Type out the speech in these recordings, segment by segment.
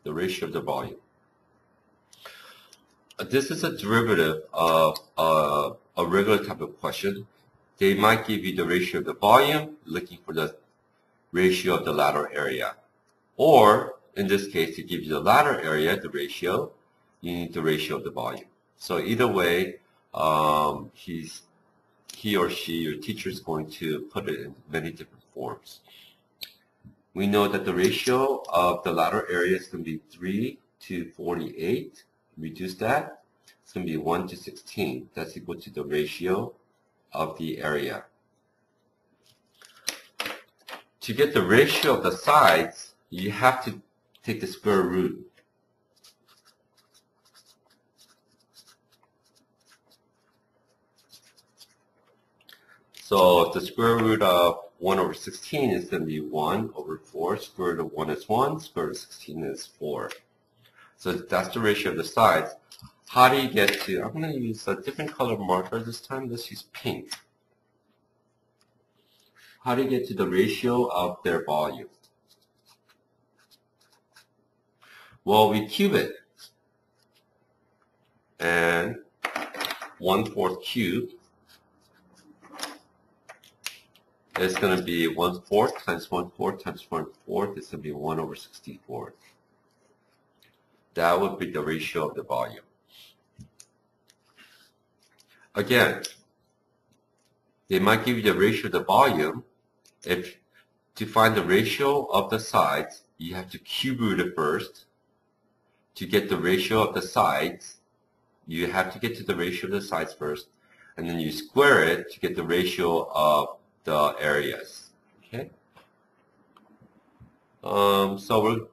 the ratio of the volume. This is a derivative of a regular type of question. They might give you the ratio of the volume, looking for the ratio of the lateral area. Or, in this case, to give you the lateral area, the ratio, you need the ratio of the volume. So either way, he or she, your teacher, is going to put it in many different forms. We know that the ratio of the lateral area is going to be 3 to 48. Reduce that. It's going to be 1 to 16. That's equal to the ratio of the area. To get the ratio of the sides, you have to take the square root. So the square root of 1 over 16 is going to be 1 over 4. Square root of 1 is 1. Square root of 16 is 4. So that's the ratio of the sides. How do you get to, I'm going to use a different color marker this time. Let's use pink. How do you get to the ratio of their volume? Well, we cube it. And 1/4 cubed is going to be 1/4 times 1/4 times 1/4 is going to be 1 over 64. That would be the ratio of the volume. Again, they might give you the ratio of the volume. If to find the ratio of the sides, you have to cube root it first. To get the ratio of the sides, you have to get to the ratio of the sides first, and then you square it to get the ratio of the areas. Okay. So we're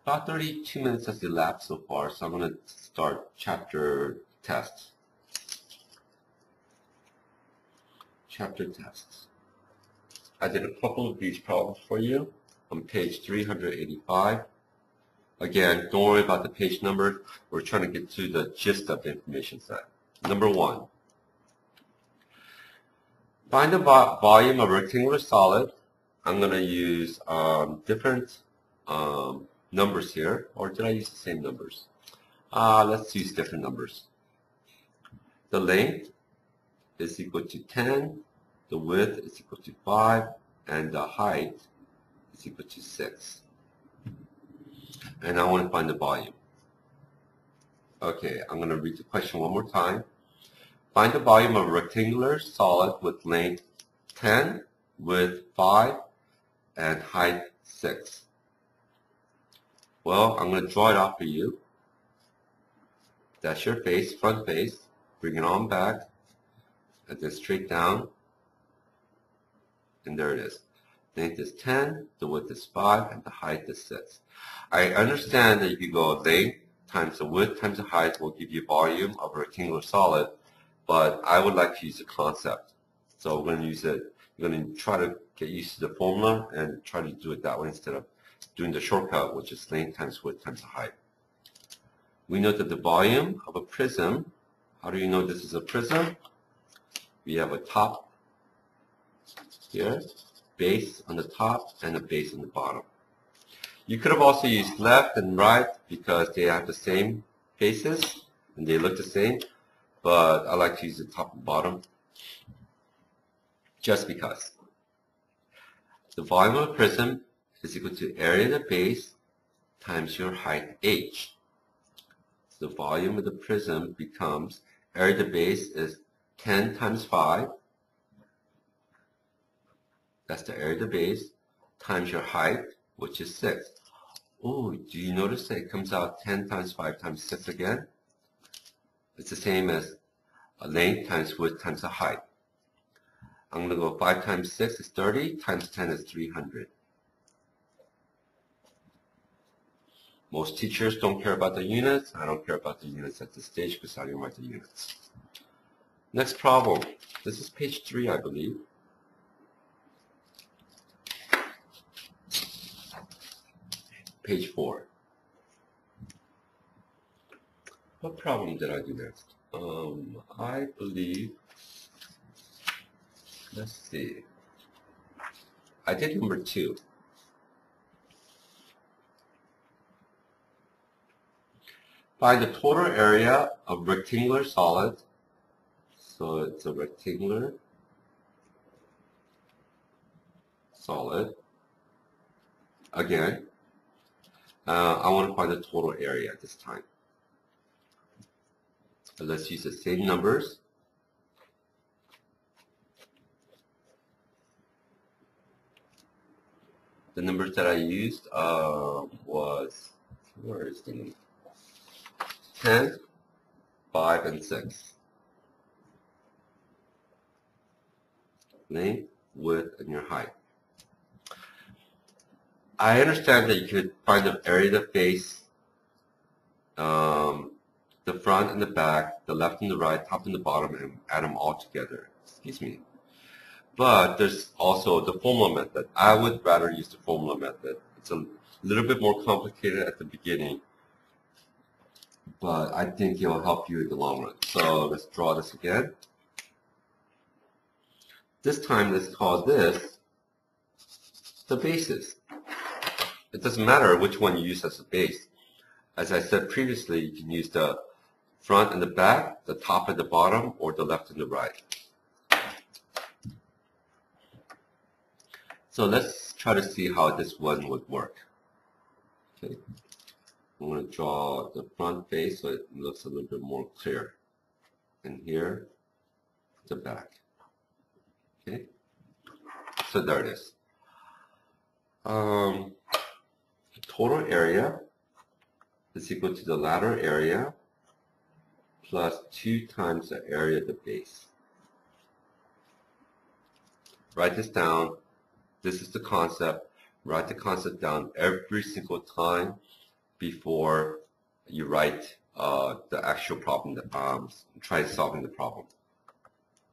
about 32 minutes has elapsed so far, so I'm going to start chapter tests. Chapter tests. I did a couple of these problems for you on page 385. Again, don't worry about the page number. We're trying to get to the gist of the information set. Number 1. Find the volume of a rectangular solid. I'm going to use different numbers here. Or did I use the same numbers? Let's use different numbers. The length is equal to 10. The width is equal to 5. And the height is equal to 6. And I want to find the volume. Okay, I'm going to read the question one more time. Find the volume of a rectangular solid with length 10, width 5, and height 6. Well, I'm going to draw it out for you. That's your face, front face. Bring it on back, and then straight down. And there it is. Length is 10, the width is 5, and the height is 6. I understand that if you go length times the width times the height will give you volume of a rectangular solid, but I would like to use the concept. So we're going to use it. You're going to try to get used to the formula and try to do it that way instead of doing the shortcut, which is length times width times the height. We know that the volume of a prism, how do you know this is a prism? We have a top here, base on the top, and a base on the bottom. You could have also used left and right because they have the same faces and they look the same, but I like to use the top and bottom just because. The volume of a prism is equal to area of the base times your height h. The volume of the prism becomes, area of the base is 10 times 5. That's the area of the base times your height, which is 6. Oh, do you notice that it comes out 10 times 5 times 6 again? It's the same as a length times width times the height. I'm going to go 5 times 6 is 30, times 10 is 300. Most teachers don't care about the units. I don't care about the units at this stage because I didn't write the units. Next problem. This is page 3, I believe. Page 4. What problem did I do next? I believe, let's see. I did number 2. Find the total area of rectangular solid. So it's a rectangular solid. Again, I want to find the total area this time. Let's use the same numbers. The numbers that I used was, where is the 10, 5, and 6. Length, width, and your height. I understand that you could find the area of the face, the front and the back, the left and the right, top and the bottom, and add them all together. Excuse me. But there's also the formula method. I would rather use the formula method. It's a little bit more complicated at the beginning, but I think it will help you in the long run. So let's draw this again. This time, let's call this the bases. It doesn't matter which one you use as a base. As I said previously, you can use the front and the back, the top and the bottom, or the left and the right. So let's try to see how this one would work. Okay, I'm going to draw the front face so it looks a little bit more clear. And here, the back. Okay, so there it is. Total area is equal to the lateral area plus 2 times the area of the base. Write this down. This is the concept. Write the concept down every single time before you write the actual problem, try solving the problem.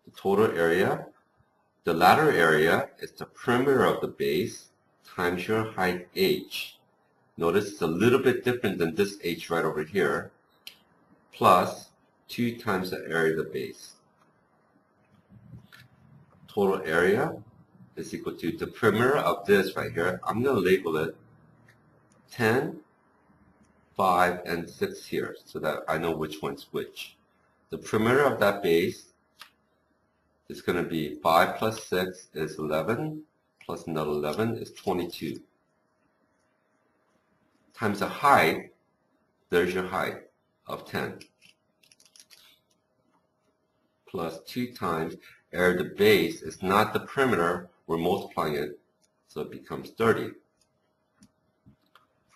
The total area, the lateral area is the perimeter of the base times your height h. Notice it's a little bit different than this h right over here, plus 2 times the area of the base. Total area is equal to the perimeter of this right here. I'm going to label it 10, 5, and 6 here so that I know which one's which. The perimeter of that base is going to be 5 plus 6 is 11, plus another 11 is 22. Times the height, there's your height of 10. Plus 2 times area of the base is not the perimeter, we're multiplying it, so it becomes 30.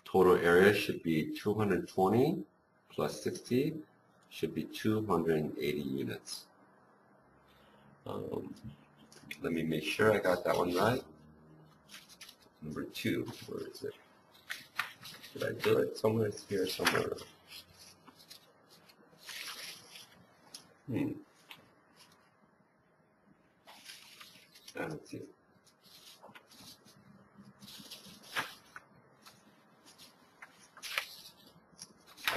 Total area should be 220 plus 60 should be 280 units. Let me make sure I got that one right. Number 2, where is it? Did I do it? Somewhere it's here, somewhere. I don't see it.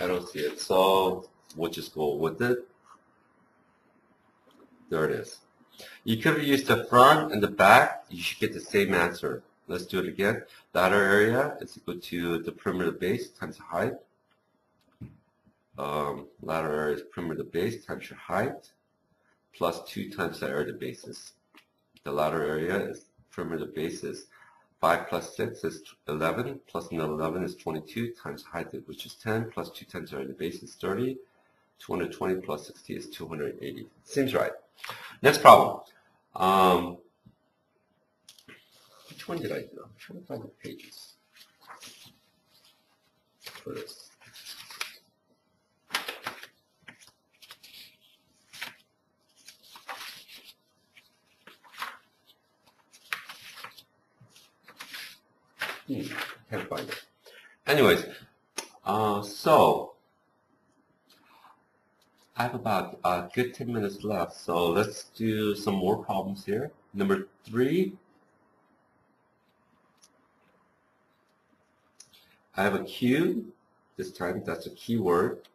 I don't see it, so we'll just go with it. There it is. You could have used the front and the back. You should get the same answer. Let's do it again. Lateral area is equal to the perimeter of the base times the height. Lateral area is perimeter of the base times your height, plus 2 times the area of the bases. The lateral area is perimeter of the base is 5 plus 6 is 11, plus another 11 is 22 times height, which is 10, plus 2 times the area of the base is 30. 220 plus 60 is 280. Seems right. Next problem. Which one did I do? I'm trying to find the pages for this. Can't find it. Anyways, so I have about a good 10 minutes left, so let's do some more problems here. Number 3, I have a Q. This time, that's a keyword.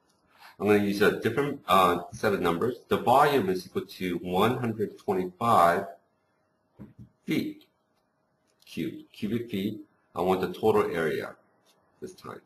I'm going to use a different set of numbers. The volume is equal to 125 feet cubed, cubic feet. I want the total area this time.